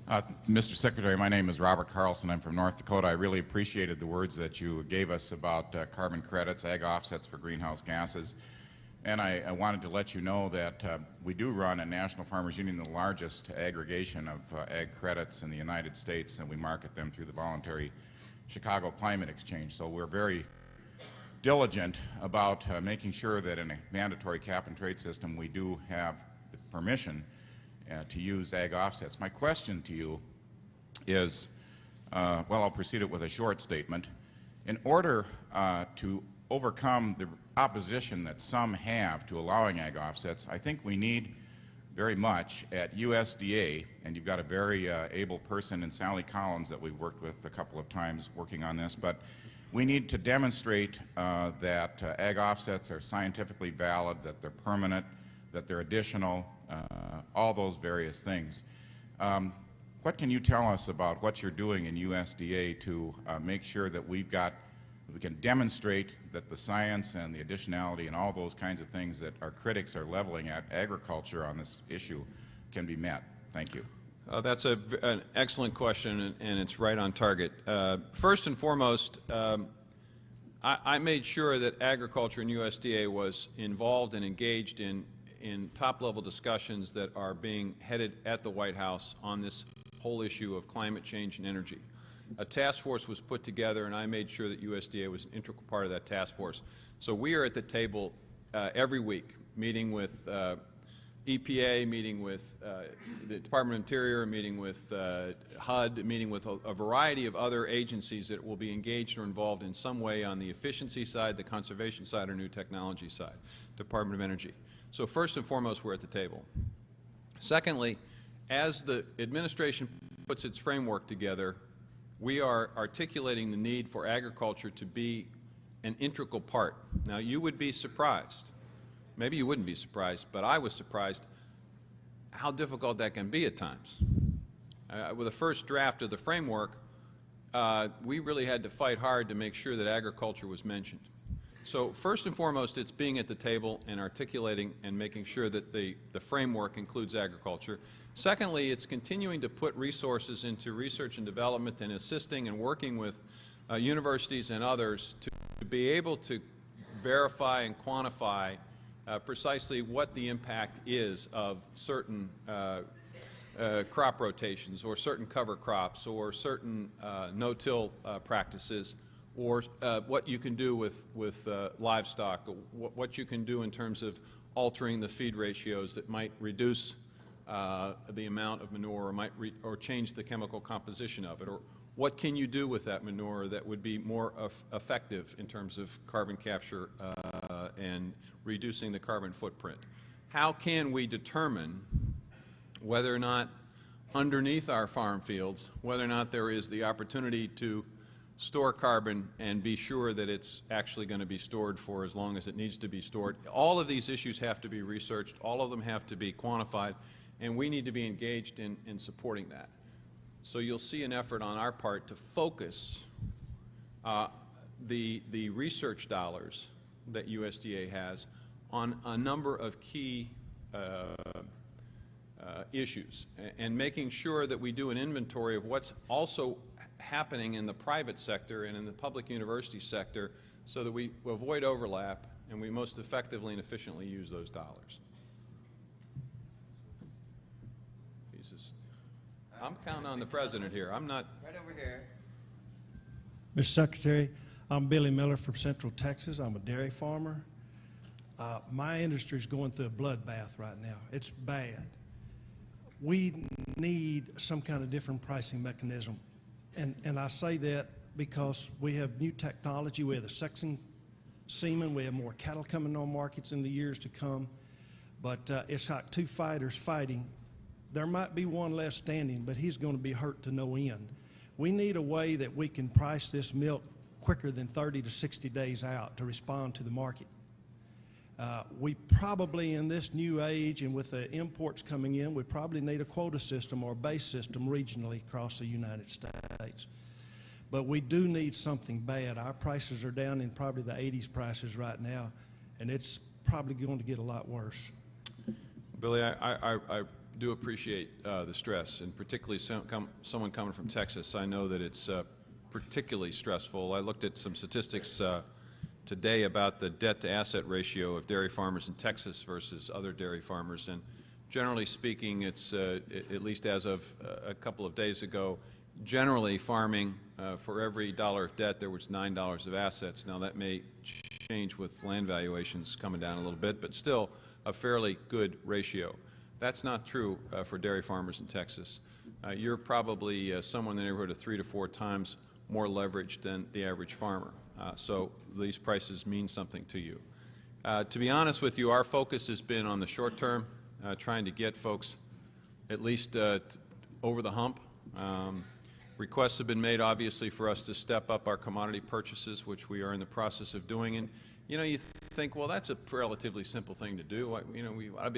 Mr. Secretary, my name is Robert Carlson. I'm from North Dakota. I really appreciated the words that you gave us about carbon credits, ag offsets for greenhouse gases. And I wanted to let you know that we do run at National Farmers Union the largest aggregation of ag credits in the United States, and we market them through the voluntary Chicago Climate Exchange. So we're very diligent about making sure that in a mandatory cap-and-trade system we do have the permission to use ag offsets. My question to you is, well, I'll precede it with a short statement. In order to overcome the opposition that some have to allowing ag offsets, I think we need very much at USDA, and you've got a very able person in Sally Collins that we've worked with a couple of times working on this, but we need to demonstrate that ag offsets are scientifically valid, that they're permanent, that they're additional, all those various things. What can you tell us about what you're doing in USDA to make sure that we can demonstrate that the science and the additionality and all those kinds of things that our critics are leveling at agriculture on this issue can be met? Thank you. That's an excellent question, and it's right on target. First and foremost, I made sure that agriculture and USDA was involved and engaged in top-level discussions that are being headed at the White House on this whole issue of climate change and energy. A task force was put together, and I made sure that USDA was an integral part of that task force. So we are at the table every week, meeting with EPA, meeting with the Department of Interior, meeting with HUD, meeting with a variety of other agencies that will be engaged or involved in some way on the efficiency side, the conservation side, or new technology side, Department of Energy. So first and foremost, we're at the table. Secondly, as the administration puts its framework together, we are articulating the need for agriculture to be an integral part. Now, you would be surprised. Maybe you wouldn't be surprised, but I was surprised how difficult that can be at times. With the first draft of the framework, we really had to fight hard to make sure that agriculture was mentioned. So first and foremost, it's being at the table and articulating and making sure that the framework includes agriculture. Secondly, it's continuing to put resources into research and development and assisting and working with universities and others to be able to verify and quantify precisely what the impact is of certain crop rotations or certain cover crops or certain no-till practices, or what you can do with livestock, what you can do in terms of altering the feed ratios that might reduce the amount of manure or change the chemical composition of it, or what can you do with that manure that would be more effective in terms of carbon capture and reducing the carbon footprint. How can we determine whether or not underneath our farm fields, whether or not there is the opportunity to store carbon and be sure that it's actually going to be stored for as long as it needs to be stored. All of these issues have to be researched, all of them have to be quantified, and we need to be engaged in supporting that. So you'll see an effort on our part to focus the research dollars that USDA has on a number of key issues, and making sure that we do an inventory of what's also happening in the private sector and in the public university sector, so that we avoid overlap and we most effectively and efficiently use those dollars. I'm counting on the President here. I'm not. Right over here. Mr. Secretary, I'm Billy Miller from Central Texas. I'm a dairy farmer. My industry is going through a bloodbath right now. It's bad. We need some kind of different pricing mechanism. And I say that because we have new technology. We have the sexing semen. We have more cattle coming on markets in the years to come. But it's like two fighters fighting. There might be one less standing, but he's going to be hurt to no end. We need a way that we can price this milk quicker than 30 to 60 days out to respond to the market. We probably, in this new age and with the imports coming in, we probably need a quota system or a base system regionally across the United States. But we do need something bad. Our prices are down in probably the 80s prices right now, and it's probably going to get a lot worse. Billy, I do appreciate the stress, and particularly someone coming from Texas. I know that it's particularly stressful. I looked at some statistics today about the debt-to-asset ratio of dairy farmers in Texas versus other dairy farmers, and generally speaking, it's, at least as of a couple of days ago, generally farming, for every dollar of debt, there was $9 of assets. Now, that may change with land valuations coming down a little bit, but still a fairly good ratio. That's not true for dairy farmers in Texas. You're probably somewhere in the neighborhood of 3 to 4 times more leveraged than the average farmer. So these prices mean something to you. To be honest with you, our focus has been on the short term, trying to get folks at least over the hump. Requests have been made, obviously, for us to step up our commodity purchases, which we are in the process of doing. And, you know, you think, well, that's a relatively simple thing to do. You know, we ought to be